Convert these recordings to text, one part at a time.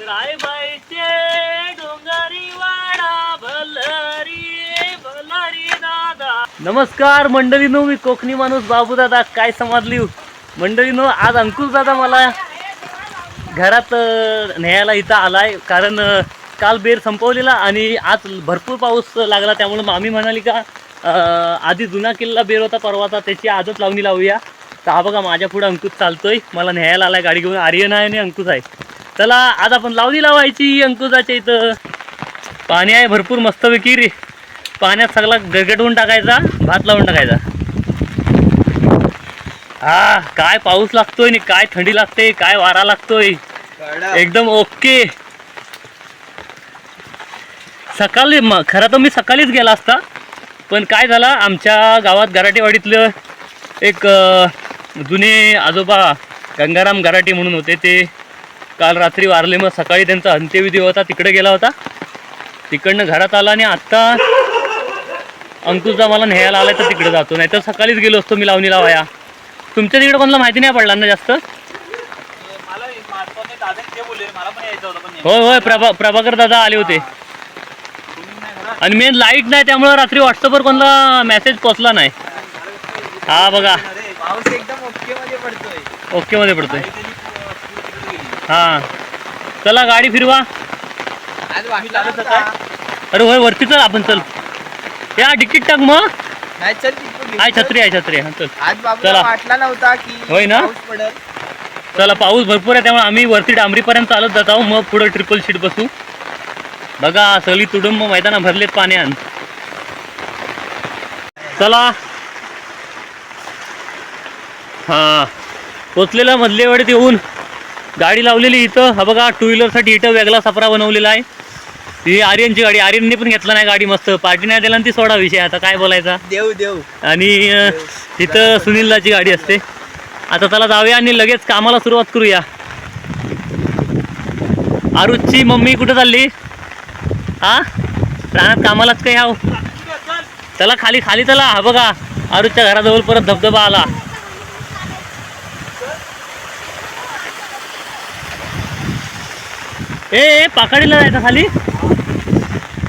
रायबाईचे डोंगरी वाडा भलरी भलरी दादा. नमस्कार मंडळीनो, मी कोकणी माणूस बाबू दादा. काय समजली मंडळीनो, आज अंकुश दादा मला घरात न्यायला इथं आलाय. कारण काल बेर संपवलेला आणि आज भरपूर पाऊस लागला, त्यामुळे मामी म्हणाली का आधी जुना किल्ला बेर होता परवाचा, त्याची आजच लावणी लावूया. तर हा बघा माझ्या पुढे अंकुश चालतोय, मला न्यायला आलाय गाडी घेऊन. आर्यन आहे आणि अंकुश आहे. चला आज आपण लावणी लावायची अंकुशाच्या इथं. पाणी आहे भरपूर मस्तपैकी रे. पाण्यात सगळा गरगटवून टाकायचा, भात लावून टाकायचा. हा काय पाऊस लागतोय आणि काय थंडी लागते, काय वारा लागतोय, एकदम ओके. सकाळी खरं तर मी सकाळीच गेला असता, पण काय झालं, आमच्या गावात गराटेवाडीतलं एक जुने आजोबा गंगाराम गराटे म्हणून होते, ते काल रात्री वारले. मग सकाळी त्यांचा अंत्यविधी होता, तिकडे गेला होता. तिकडनं घरात आला आणि आत्ता अंकुशदा मला न्यायला आलाय तर तिकडे जातो. नाही तर सकाळीच गेलो असतो मी लावणी लावाया. तुमच्या तिकडे कोणाला माहिती नाही पडला ना जास्त? होय होय, प्रभाकर दादा आले होते. आणि मेन लाईट नाही, त्यामुळे रात्री व्हॉट्सअपवर कोणाला मेसेज पोचला नाही. हा बघा पाऊस एकदम ओके मध्ये पडतोय. हा चला गाडी फिरवा. अरे होय वरती चल, आपण चल. या तिकीट टाक मग. आहे छत्री आहे, छत्री आहे. चल चला. वाटला नव्हता की होय ना. चला पाऊस भरपूर आहे, त्यामुळे आम्ही वरती डांबरीपर्यंत चालत जात आहोत. मग पुढे ट्रिपल शीट बसू. बघा सगळी तुडुंब मैदाना भरलेत पाण्यान. चला. हा पोचलेला मधलेवाडीत येऊन गाडी लावलेली इथं. हा बघा टू व्हीलरसाठी इथं वेगळा सफरा बनवलेला आहे. ही आर्यनची गाडी. आर्यनने पण घेतला नाही गाडी, मस्त पार्टी नाही दिला आणि ती सोडा विषय, आता काय बोलायचा. देव आणि इथं सुनीलदाची गाडी असते. आता त्याला जाऊया आणि लगेच कामाला सुरुवात करूया. आरुषची मम्मी कुठं चालली? हा रानात कामालाच काही हाव. चला खाली खाली चला. हा बघा आरुषच्या घराजवळ परत धबधबा आला. ए पाकाडीला जायचं खाली.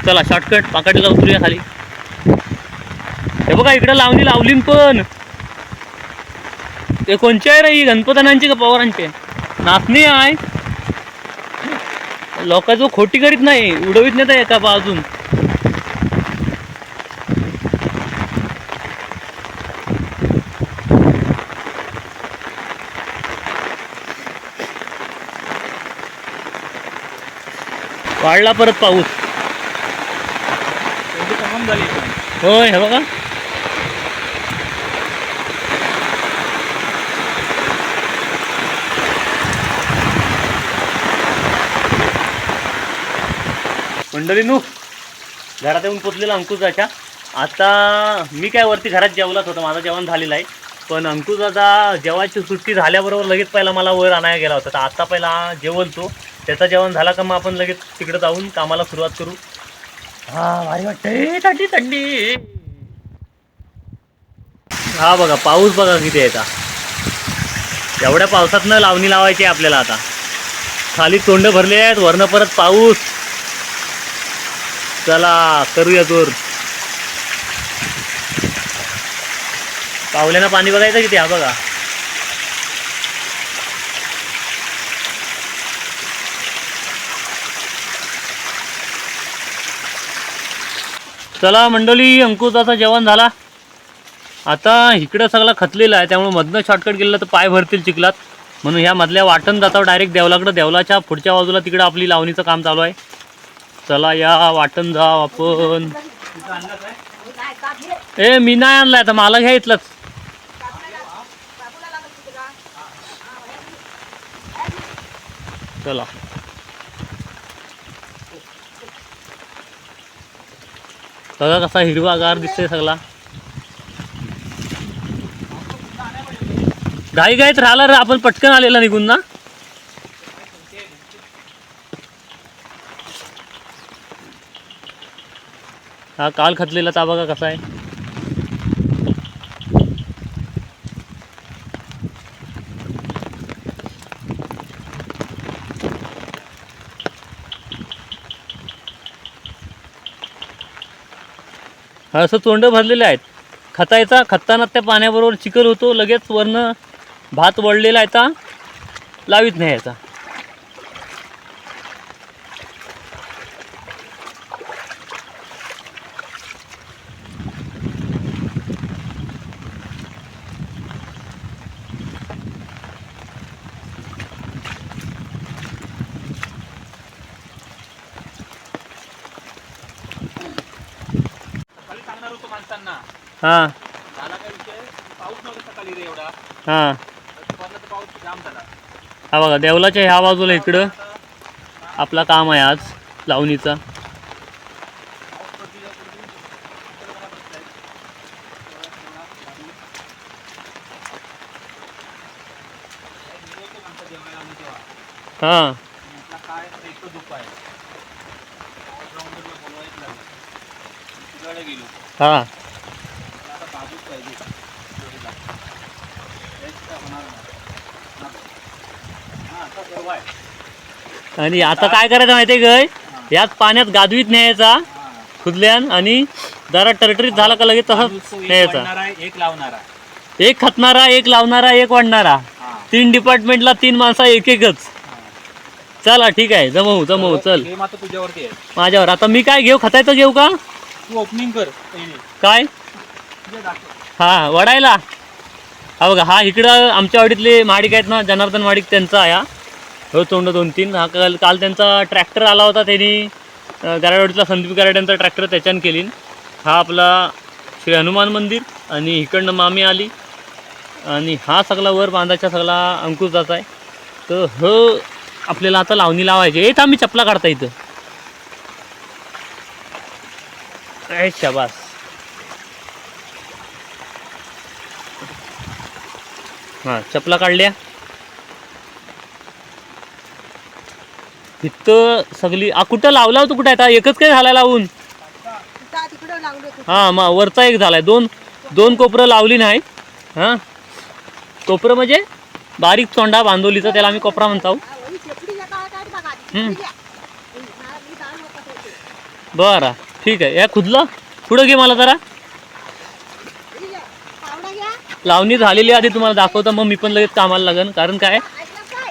चला शॉर्टकट पाकाडीला उतरूया खाली. हे बघा इकडं लावणी लावली पण. ते कोणची आहे रे ही, गणपतनांची का पवारांची? नाचणी आहे. लोकांचं खोटी करीत नाही, उडवीत नाही तर एका बाजून. वाढला परत पाऊस. होय हे बघा. मंडळींनो, घरात येऊन पोचलेला अंकुशाच्या. आता मी काय वरती घरात जेवलाच होता, माझं जेवण झालेलं आहे. पण अंकुशाचा जेवायची सुट्टी झाल्याबरोबर लगेच पहिला मला वर आणायला गेला होता. तर आता पहिला जेवलतो, त्याचं जेवण झाला का मग आपण लगेच तिकडे जाऊन कामाला सुरुवात करू. हा भारी वाटतंय, थंडी थंडी. हा बघा पाऊस बघा किती आहे. एवढ्या पावसातनं लावणी लावायची आहे आपल्याला. आता खाली तोंड भरले आहेत, वरनं परत पाऊस. चला करूया जोर. पावल्यानं पाणी बघायचं किती. हा बघा चला मंडळी, अंकुशाचं जेवण झाला. आता इकडं सगळं खचलेलं आहे, त्यामुळे मधनं शॉर्टकट गेलं तर पाय भरतील चिखलात. म्हणून ह्या मधल्या वाटण जातो डायरेक्ट देवलाकडं. देवलाच्या पुढच्या बाजूला तिकडं आपली लावणीचं काम चालू आहे. चला या वाटण जाव आपण. ए मी नाही आणलाय, आता मला घ्या इथलंच. चला बघा कसा हिरवागार दिसतोय सगळा. घाई घाईत राहिला रे आपण, पटकन आलेला निघून ना. हा काल खचलेला ता बघा कसा आहे. असं तोंड भरलेले आहेत. खतायचा, खताना त्या पाण्याबरोबर चिखल होतो, लगेच वरनं भात वळलेला आहे, लावीत नाही याचा. सकाळी सांगणार होतो माणसांना, हां झाला काय विषय, पाऊस नव्हता सकाळी रे एवढा, हां. दुपारला तर पाऊस जाम झाला. हा बघा देवलाच्या ह्या बाजूला इकडं आपला काम आहे आज लावणीचा. हां काय एक दुःख आहे, बोलवायच लागलं, तुझ्याकडे गेलो, हां आता बाजूच पाहिजे जोडीला. हेच काय होणार नाही. हां आता परवा आहे. आणि आता काय करायचं माहिती आहे गय, याच पाण्यात गादवीत न्यायचा खुदल्यान आणि जरा टरटरीत झाला का लगेच तसंच माणूस तो एक न्यायचा. वाढणारा, एक लावणारा. एक खतणारा, एक लावणारा, एक वाढणारा, हां 3 डिपार्टमेंटला 3 माणसा एक एकच. चला ठीक आहे, जमवू चल गेम आता तुझ्यावरती आहे. माझ्यावर. आता मी काय घेऊ, खतायचं घेऊ का तू ओपनिंग कर पहिले. काय? तुझ्या दाखव. हा वडायला. हा बघा, हा इकडं आमच्या वाडीतले माडिक आहेत ना, जनार्दन माडिक त्यांचा आहे. हो तोंड 2-3. हा काल त्यांचा ट्रॅक्टर आला होता, त्यांनी गराडवाडीतला संदीप गराड्यांचा ट्रॅक्टर त्याच्यानं केली. हा आपला श्री हनुमान मंदिर आणि इकडनं मामी आली आणि हा सगळा वर बांधाचा सगळा अंकुश जात आहे. तर हो आपल्याला आता लावणी लावायची. येत आम्ही चपला काढता इथं. काय शाबास. हां चपला काढल्या. इथं सगळी कुठं लावला होतं, कुठं आहे एकच काय झाला लावून. हां मग वरचा एक झालाय, दोन कोपरं लावली नाही. हां कोपरं म्हणजे बारीक चोंडा बांधवलीचा, त्याला आम्ही कोपरा म्हणतो. बरं ठीक आहे. या खुदलं पुढं घे मला जरा. लावणी झालेली आधी तुम्हाला दाखवतो, मग मी पण लगेच कामाला लागेन. कारण काय,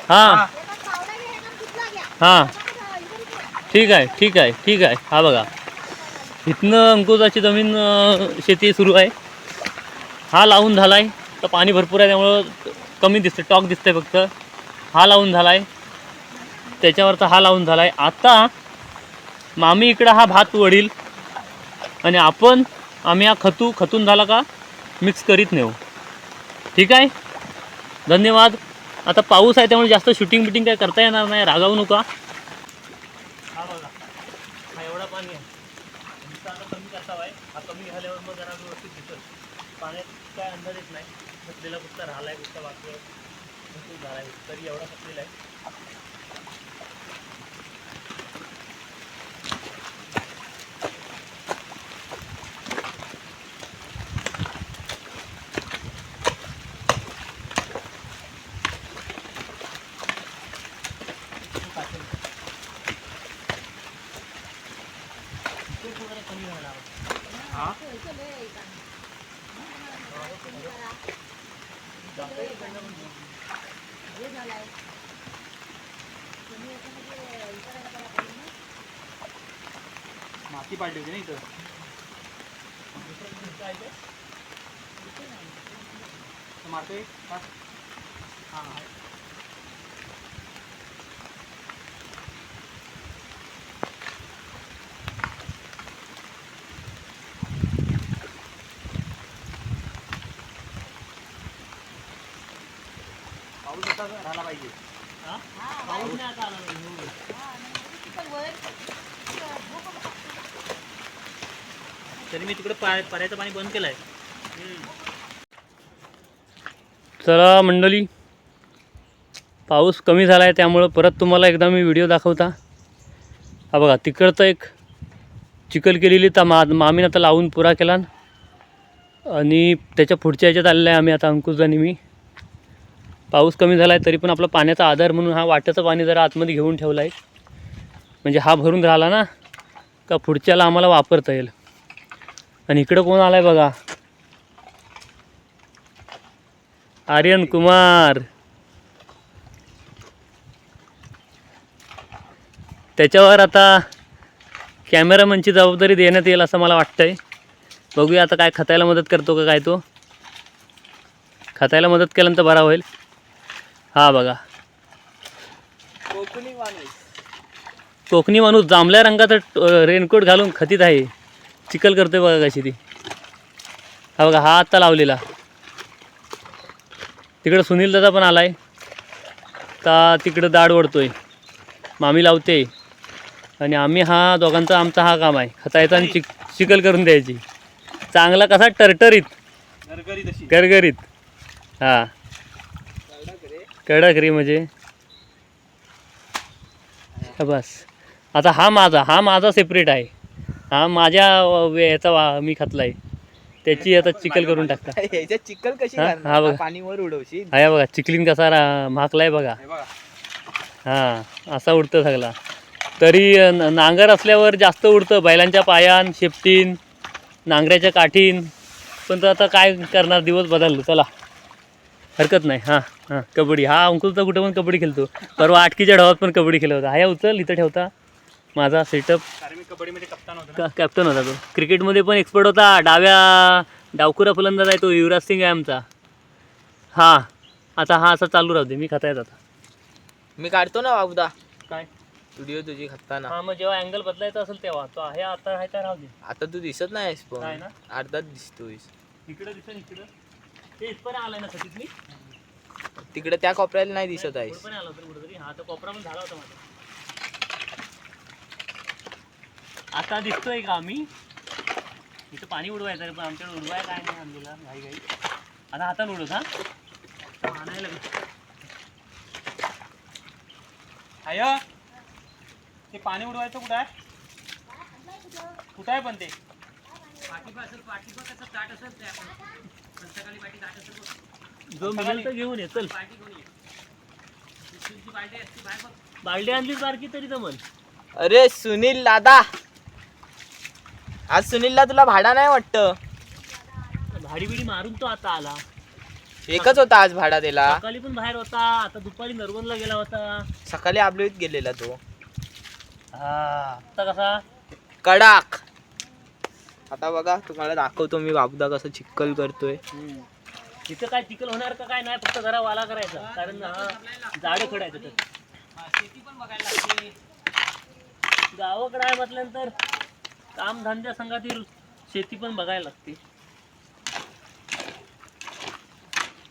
हां हां ठीक आहे. हा बघा इथनं अंकुशाची जमीन शेती सुरू आहे. हा लावून झाला आहे, तर पाणी भरपूर आहे त्यामुळं कमी दिसते, टॉक दिसते फक्त. हा लावून झाला आहे, त्याच्यावरचा हा लावून झाला आहे. आता मामी इकडं हा भात वडील आणि आम्ही हा खतून झाला का मिक्स करीत नेऊ. ठीक आहे, धन्यवाद. आता पाऊस आहे त्यामुळे जास्त शूटिंग बिटिंग काय करता येणार नाही, रागावू नका. हा बघा, हा एवढा पाणी आहे. आता कमी करता आहे. हा कमी झाल्यावर मग जरा व्यवस्थित दिसत. पाण्यात काय अंदाज येत नाही, खचलेला कुठला राहिला आहे, कुठला वाटलं झाला आहे, तरी एवढा खचलेला आहे. माती पाडली होती ना इथं. मारतोय हां पाऊस आता राहिला पाहिजे. पाऊस नाही आता आला. तरी मी तिकडे पाण्याचं पाणी बंद केलं आहे. चला मंडळी, पाऊस कमी झाला आहे त्यामुळं परत तुम्हाला एकदा मी व्हिडिओ दाखवता. हा बघा तिकडचं एक चिखल केलेली तर मामीनं आता लावून पुरा केला आणि त्याच्या पुढच्या ह्याच्यात आलेलं आहे आम्ही आता अंकुशदानी मी. पाऊस कमी झाला आहे तरी पण आपला पाण्याचा आधार म्हणून हा वाट्याचं पाणी जरा आतमध्ये घेऊन ठेवला आहे, म्हणजे हा भरून राहिला ना का पुढच्याला आम्हाला वापरता येईल. आणि इकडं कोण आलाय बघा, आर्यन कुमार. त्याच्यावर आता कॅमेरामनची जबाबदारी देण्यात येईल असं मला वाटतंय. बघूया आता काय खतायला मदत करतो का काय. तो खतायला मदत केल्यानंतर बरा होईल. हा बघा, कोकणी माणूस जांभळ्या रंगाचा रेनकोट घालून खतीत आहे. चिखल करतोय बघा कशी ती. हा बघा, हा आत्ता लावलेला. तिकडं सुनील दादा पण आलाय. का तिकडं दाढ ओढतोय, मामी लावते आणि आम्ही आमचा हा काम आहे, खतायचा आणि चिखल करून द्यायची. चांगला कसा टरटरीत गरगरीत. हा कडक रे म्हणजे. बस आता हा माझा सेपरेट आहे. हा माझ्या याचा मी खतलाय, त्याची आता चिखल करून टाकता. चिखल कशी हा बघा, पाणी वर उडवशील. हा बघा चिखलीन कसा म्हाकलाय बघा. हा असा उडतं सगळा. तरी नांगर असल्यावर जास्त उडतं, बैलांच्या पायान, शेपटीन, नांगऱ्याच्या काठीन. पण तर आता काय करणार, दिवस बदलले. चला हरकत नाही. हां हां, कबड्डी. हा अंकुल तर कुठं पण कबड्डी खेळतो. परवा आटकीच्या डावात पण कबड्डी खेळत होता. हा उचल इथं ठेवता माझा सेटअप. मी कबड्डीमध्ये कॅप्टन होता तो. क्रिकेटमध्ये पण एक्सपर्ट होता. डावखुरा फलंदाज आहे तो, युवराज सिंग आहे आमचा. हां आता हा असा चालू राहू दे, मी खतायत आता. मी काढतो ना बाबूदा काय व्हिडिओ तुझी खताना. हां, मग जेव्हा अँगल बदलायचा असेल तेव्हा तो आहे. आता आहे तर राहू दे. आता तू दिसत नाहीस काय पण ना, अर्धाच दिसतोयस. इकडं दिसेल, इकडं ते इथपर्यंत आलाय ना खतीत मी. तिकडे त्या कोपऱ्याला नाही दिसत आहेस. पुढं पण आला होता कुठंतरी. हा तर कोपरा पण झाला होता माझा. आता दिसतोय का मी इथं पाणी उडवायचं रे, पण आमच्याकडे उडवाय काय नाही आणलेला घाई घाई. आता हाताने उडवत. हा आणायला आय ते पाणी उडवायचं कुठं आहे? कुठं आहे पण ते? जो मिळेल तर घेऊन ये. चल बालडी आणलीच बारकी तरी जमल. अरे सुनील दादा, आज सुनीलला तुला भाडा नाही वाटतं? भाडी बिडी मारून तो आता आला. एकच होता आज भाडा त्याला. सकाळी पण बाहेर होता, आता दुपारी नरवणला गेला होता. सकाळी आबलोईत गेलेला तो. हा आता कसा कडाक. आता बघा तुम्हाला दाखवतो मी बाबूदा कसं चिखल करतोय. तिथं काय चिखल होणार का काय नाही, फक्त जरा वाला करायचा. कारण झाडं खडायचं तर शेती पण बघायला लागते. गावाकडे आहे म्हटल्यानंतर कामधंद्या संघातील शेती पण बघायला लागते.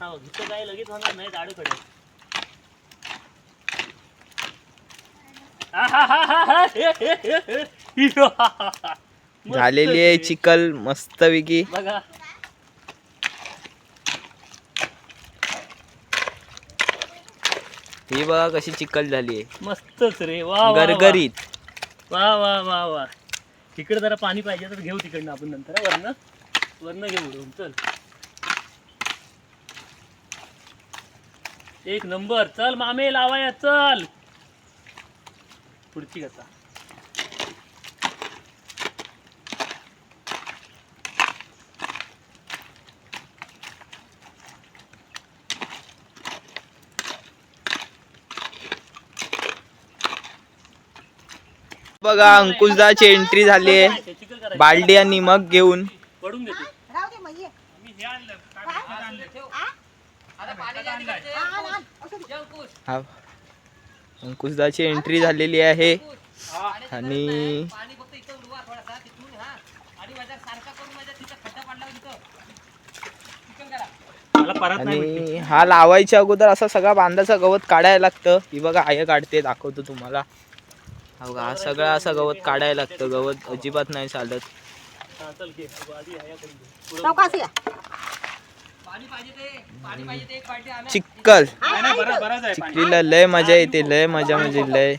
हा इथं काय लगेच होणार नाही, झाडं खडायचं. झालेली आहे चिखल मस्तपैकी. बघा ही बघा कशी चिखल झाली आहे, मस्तच रे. वा गरगरीत. वा वा वा वा. तिकडे जरा पाणी पाहिजे तर घेऊ तिकडनं आपण नंतर. वरनं घेऊ उडवून. चल एक नंबर. चल मामे लावाया. चल पुढची कथा. बघा अंकुशदाची एंट्री झाली आहे बालडी आणि मग घेऊन. पडून देतो. हा अंकुशदाची एंट्री झालेली आहे आणि आणि हा लावायच्या अगोदर असा सगळा बांधाचा गवत काढायला लागतं. ही बघा आय काढते, दाखवतो तुम्हाला. हा बघा हा सगळा असं गवत काढायला लागतं. गवत अजिबात नाही चालत. चिखल चिखलीला लय मजा येते, लय मजा म्हणजे लय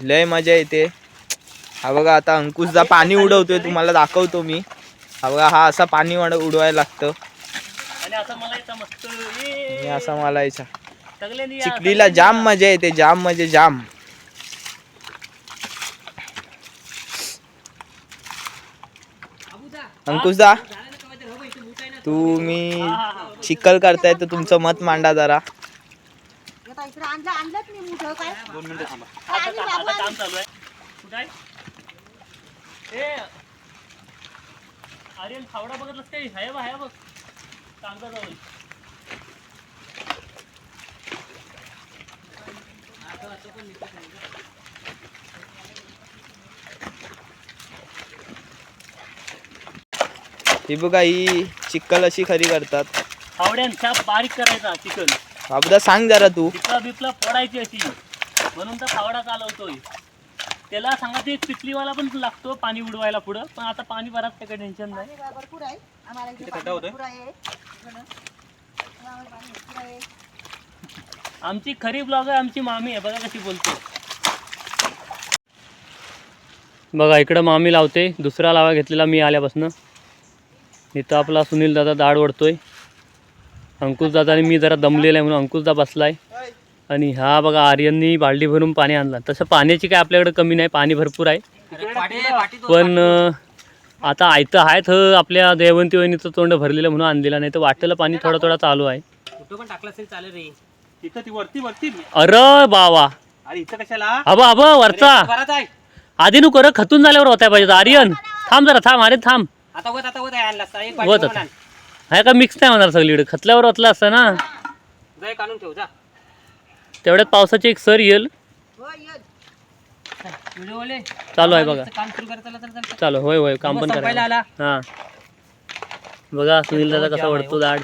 लय मजा येते. हा बघा आता अंकुशदा पाणी उडवतोय, तुम्हाला दाखवतो मी. हा बघा हा असा पाणी उडवायला लागतं आणि असा मालायचा. चिखलीला जाम मजा येते, जाम म्हणजे जाम. अंकुशदा तुम्ही चिखल करताय तर तुमचं मत मांडा जरा. आता इकडे आणलंच मी मोठं काय 2 मिनिटं थांबा. आता काम चालू आहे. कुठं आहे? ए आर्यन फावडा बघितलंस काही? हाय बघ कागदाजवळ. ही बघा ही चिखल अशी खरी करतात. फावड्यांच्या बारीक करायचा चिकन. बाबूदा सांग जरा तू. चिकला बिकला फोडायची अशी, म्हणून तर फावडा चालवतोय. त्याला सांगा ते चिखलीवाला पण लागतो पाणी उडवायला पुढं, पण आता पाणी बराच काही टेन्शन नाही. पाणी भरपूर आहे आम्हाला इथे किती पाणी खड्डा होतोय? भरपूर आहे इकडं. आम्हाला पाणी भरपूर आहे. आमची खरी ब्लॉगर आमची मामी आहे, बघा कशी बोलते. बघा इकडं मामी लावते, दुसरा लावा घेतलेला मी आल्यापासून. इथं आपला सुनील दादा दाढ ओढतोय. अंकुश दादा आणि मी जरा दमलेला आहे म्हणून अंकुशदा बसलाय. आणि हा बघा आर्यननी बाल्डी भरून पाणी आणलं. तसं पाण्याची काय आपल्याकडे कमी नाही, पाणी भरपूर आहे. पण आता आयतं आहेत आपल्या देवंती वहिनीचं तोंड भरलेलं म्हणून आणलेलं, नाही तर वाटेला पाणी थोडं थोडं चालू आहे. कुठं पण टाकलं असेल चालेल रे. इथं ती वरती अरे बावा, अरे इथं कशाला? अबा वरचा बराच आहे. आधी नु कर खतून झाल्यावर होता पाहिजे. आर्यन थांब जरा, थांब अरे थांब. आता वत आहे आणला असता. एक वत बाटली आता हा का मिक्स नाही होणार सगळीकडे, खतल्यावर ओतला असतं ना. जाय काढून ठेव जा. तेवढ्यात पावसाची एक सर येईल. हो ये. व्हिडिओले चालू आहे बघा, काम सुरू करायचं तर चालू होय काम पण संपायला करायला. आला. हा बघा सुनील दादा कसा वडतो दाढ.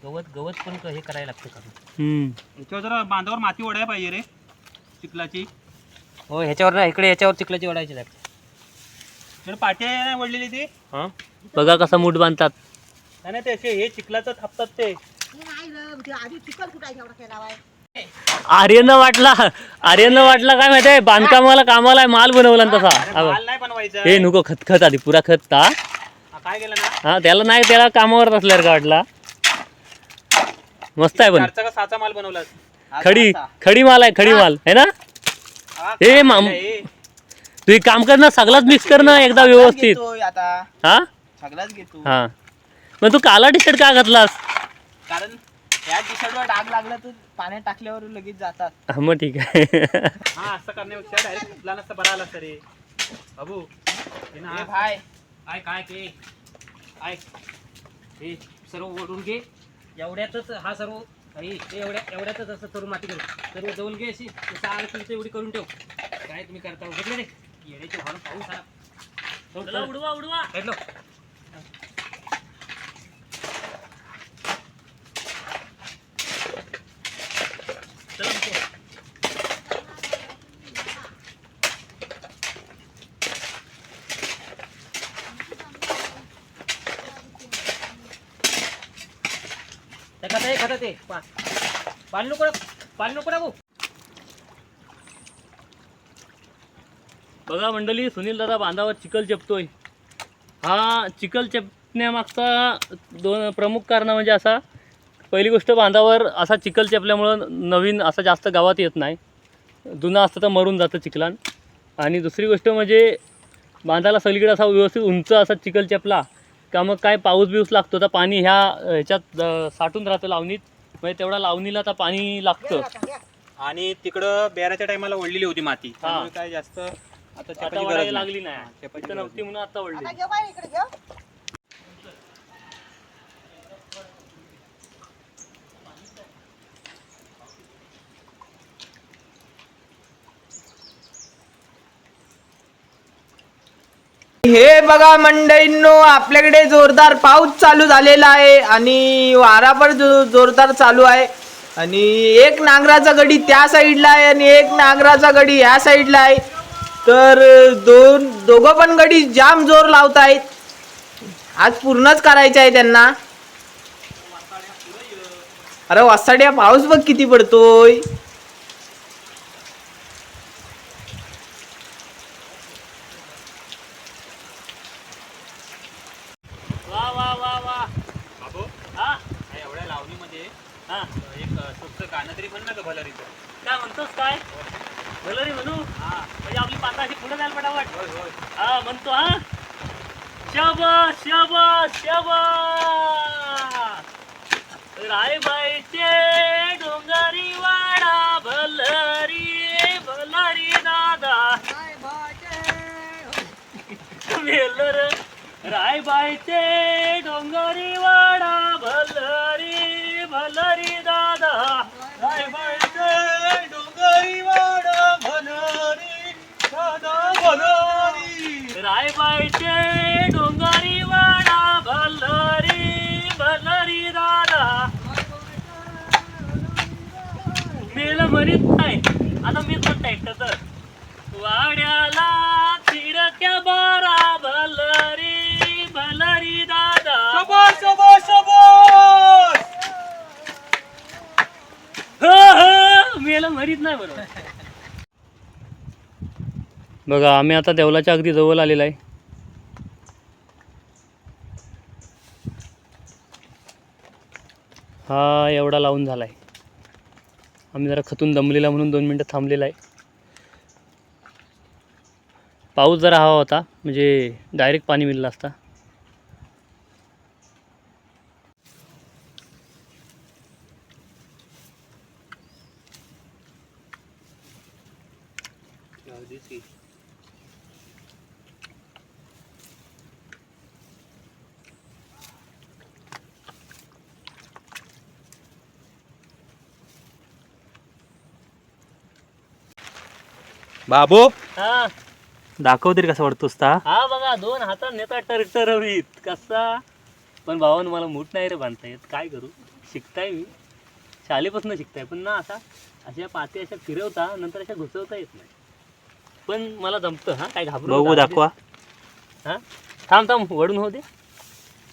गवत पण हे करायला लागतं का? याच्यावर जरा बांधावर माती ओढायला पाहिजे रे, चिखलाची. हो ह्याच्यावर ना इकडे याच्यावर चिखलाची ओढायची लागते. तर पाट्या नाही ओढलेली ती. हा बघा कसा मूठ बांधतात. नाही ते असे हे चिखलाचं थापतात ते. हे नाही रे, ते आधी चिखल कुठायचा एवढा केला आहे. आर्यनला वाटला काय माहितीये, बांधकामाला कामाला आहे, माल बनवला ना तसा. माल नाही बनवायचा. हे नको खत आधी पुरा खत ता. हा, काय केलं ना, हा त्याला नाही, त्याला कामावर असल्यावर का वाटला. मस्त आहे पण चारचा का साचा माल बनवला. खडी माल आहे ना. हे तू एक काम कर ना, सगळाच मिक्स कर ना एकदा व्यवस्थित. आता हा सगळाच घेतो. हा मग तू काला टी शर्ट का घातलास? कारण या टी शर्टवर डाग लागला तर पाण्यात टाकल्यावर लगेच जातात. हा, मग ठीक आहे. हा असं करण्यापेक्षा डायरेक्ट कुठला नसता बरा आला रे बाबू. हे ना, ए भाई काय काय ते ऐक, हे सर्व ओढून घे. एवढ्यातच हा सर्व एवढ्यातच असं सर्व माती करू. सर्व जवळ घे अशी जसं एवढी करून ठेव. काय तुम्ही करता बघितलं रे येण्याचे भाडं पाऊस आला. चला, उडवा भेटलो. खाता ते पाणी नको टाकू. बघा मंडळी, सुनील दादा बांधावर चिखल चेपतोय. हा चिखल चेपण्यामागचा दोन प्रमुख कारण म्हणजे असा, पहिली गोष्ट बांधावर असा चिखल चेपल्यामुळं नवीन असा जास्त गावात येत नाही, जुना असतं तर मरून जातं चिखलान. आणि दुसरी गोष्ट म्हणजे बांधाला सगळीकडे असा व्यवस्थित उंच असा चिखल चेपला का मग काय पाऊस बिऊस लागतो तर पाणी ह्याच्यात साठून राहतं लावणीत, म्हणजे तेवढा लावणीला आता पाणी लागतं. आणि तिकडं बेराच्या टायमाला ओढलेली होती माती, त्यामुळे काय जास्त आता आता चपाती वाढायला गरज लागली नाही. नाही, चपाती इथं गरज नव्हती म्हणून आता ओढली. आता घेऊ बाहेर इकडे घेऊ. हे बघा मंडळींनो, आपल्याकडे जोरदार पाऊस चालू झालेला आहे आणि वारा पण जोरदार चालू आहे. आणि एक नांगराचा गडी त्या साईडला आहे आणि एक नांगराचा गडी ह्या साईडला आहे. तर दोघं पण गडी जाम जोर लावतायत. आज पूर्णच करायचं आहे त्यांना. अरे वासाड्या, पाऊस बघ किती पडतोय. वा वा वा वा. बाबू, हा हा, एवढ्या लावणीमध्ये हा एक स्वच्छ गाणं तरी म्हण ना ग भलारीचं. काय म्हणतोस काय? भलरी म्हणू? हा म्हणजे आपली पाताशी पुढे जायला पटावट. होय होय. हा म्हणतो. हा शाबास शाबास शाबास. रायबाईचे डोंगरी वाडा भलरी भलरी दादा मेलर. रायबाईचे डोंगरी वाडा भलरी भलरी दादा. रायबाईचे डोंगरी वाडा भलरी दादा भलरी. रायबाईचे डोंगरी वाडा भलरी भलरी दादा. मेल म्हणत नाही आता मी म्हणता एकटं तर. वाड्याला खिडक्या बारा भलरी भलरी दादा. शाबास शाबास शाबास. मेला मरीत नाही बरोबर. बघा आम्ही आता देवलाच्या अगदी जवळ आलेला आहे. हा एवढा लावून झाला आहे. आम्ही जरा खतून दमलेला म्हणून 2 मिनटं थांबलेला आहे. पाऊस जरा हवा होता म्हणजे डायरेक्ट पाणी मिळलं असता. बाबू हा दाखव तरी कसं वाटतोस ता. हा बघा 2 हातात नेता टरटरवीत कसा. पण भावानं मला मूठ नाही रे बांधता येत. काय करू. शिकताय मी शाळेपासून शिकताय पण ना असा अशा पाती अशा फिरवता नंतर अशा घुसवता येत नाही. पण मला जमतं. हा काय घाबरू बघू नका. दाखवा. हा थांब थांब वडून होऊ दे.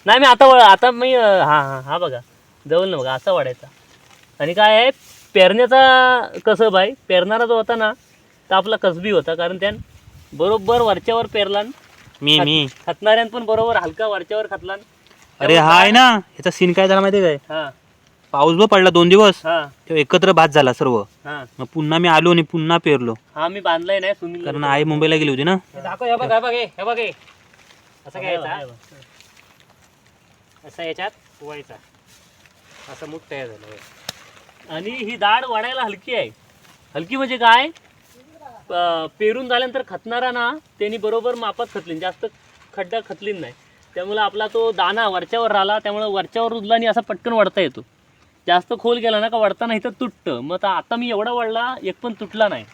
नाही मी आता मी हा बघा जवळ ना बघा असा वाढायचा. आणि काय आहे पेरण्याचा कसं बाई पेरणारा जो होता ना तर आपला कसबी होता. कारण त्यान बरोबर वरच्यावर पेरला. मी खतणाऱ्यान पण बरोबर हलका वरच्यावर खतला. अरे हा आहे ना ह्याचा सीन काय झाला माहिती काय. हा पाऊस बघ पडला 2 दिवस हा तेव्हा एकत्र भात झाला सर्व. हा मग पुन्हा मी आलो आणि पुन्हा पेरलो हा मी बांधलाय नाही सुनील कारण आई मुंबईला गेली होती ना. दाखव. हे बघ हे बघ हे बघ हे असं घ्यायचा. असं याच्यात व्हायचा असं मूठ तयार झालं. आणि ही दाढ वाढायला हलकी आहे. हलकी म्हणजे काय पेरून झाल्यानंतर खतणारा ना त्यांनी बरोबर मापात खतलीन. जास्त खड्डा खतलीन नाही. त्यामुळे आपला तो दाना वरच्यावर राहिला. त्यामुळे वरच्यावर रुजला आणि असा पटकन वाढता येतो. जास्त खोल गेला ना का वाढताना इथं तुटतं. मग आता मी एवढा वाढला एक पण तुटला नाही.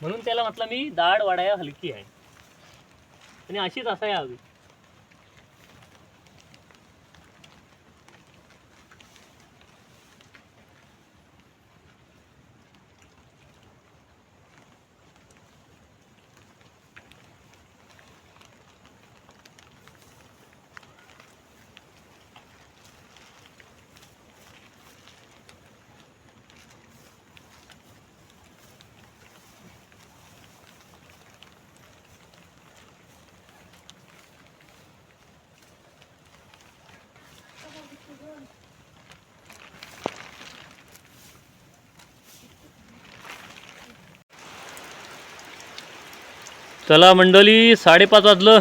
म्हणून त्याला म्हटलं मी दाढ वाढायला हलकी आहे. आणि अशीच असायला हवी. चला मंडळी 5:30 वाजलं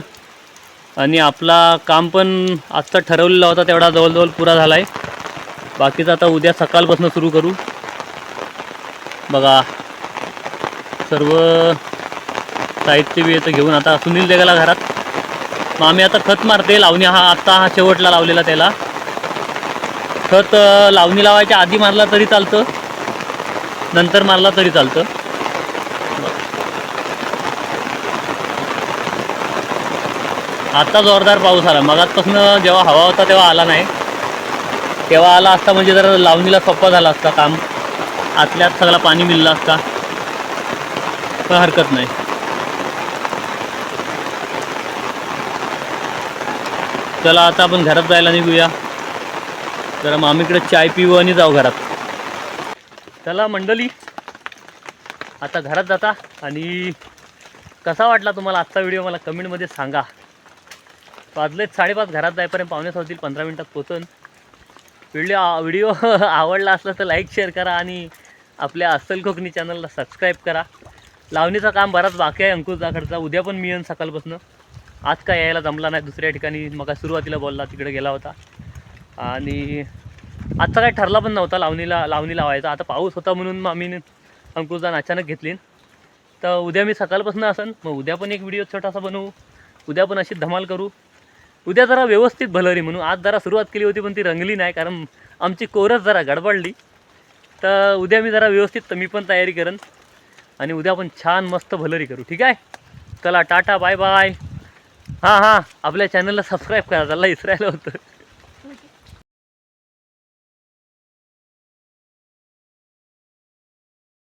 आणि आपला काम पण आजचा ठरवलेला होता तेवढा जवळजवळ पुरा झाला आहे. बाकीचं आता उद्या सकाळपासून सुरू करू. बघा सर्व साहित्य बी येतं घेऊन. आता सुनील देगाला घरात. मग आम्ही आता खत मारते. लावणी हा शेवटला लावलेला त्याला. खत लावणी लावायच्या आधी मारला तरी चालतं नंतर मारला तरी चालतं. आता जोरदार पाऊस आला. मगाचपासून जेव्हा हवा होता तेव्हा आला नाही. तेव्हा आला असता म्हणजे जरा लावणीला सोपा झाला असता काम. आतल्यात सगळा पाणी मिळलं असता. पण हरकत नाही. चला आता आपण घरात जायला निघूया. जरा मामीकडे चाय पिऊ आणि जाऊ घरात. चला मंडळी आता घरात जाता. आणि कसा वाटला तुम्हाला आजचा व्हिडिओ मला कमेंटमध्ये सांगा. वाजलेत 5:30. घरात जाईपर्यंत 5:45 होतील. 15 मिनटात पोहोचन. व्हिडिओ आवडला असला तर लाईक शेअर करा आणि आपल्या अस्सल कोकणी चॅनलला सबस्क्राईब करा. लावणीचं काम बराच बाकी आहे अंकुश दाखडचा. उद्या पण मी येईन सकाळपासून. आज काय यायला जमला नाही, दुसऱ्या ठिकाणी मग सुरुवातीला बोलला तिकडे गेला होता. आणि आजचा काय ठरला पण नव्हता लावणी लावायचा. आता पाऊस होता म्हणून मग आम्ही अंकुशदान अचानक घेतली. तर उद्या मी सकाळपासून असन, मग उद्या पण एक व्हिडिओ छोटासा बनवू, उद्या पण अशी धमाल करू. उद्या जरा व्यवस्थित भलरी म्हणून आज जरा सुरुवात केली होती पण ती रंगली नाही, कारण आमची कोरस जरा गडबडली. तर उद्या मी जरा व्यवस्थित मी पण तयारी करेन आणि उद्या पण छान मस्त भलरी करू. ठीक आहे, चला टाटा बाय बाय. हां आपल्या चॅनलला सबस्क्राईब करा, त्याला इसरायला होतं.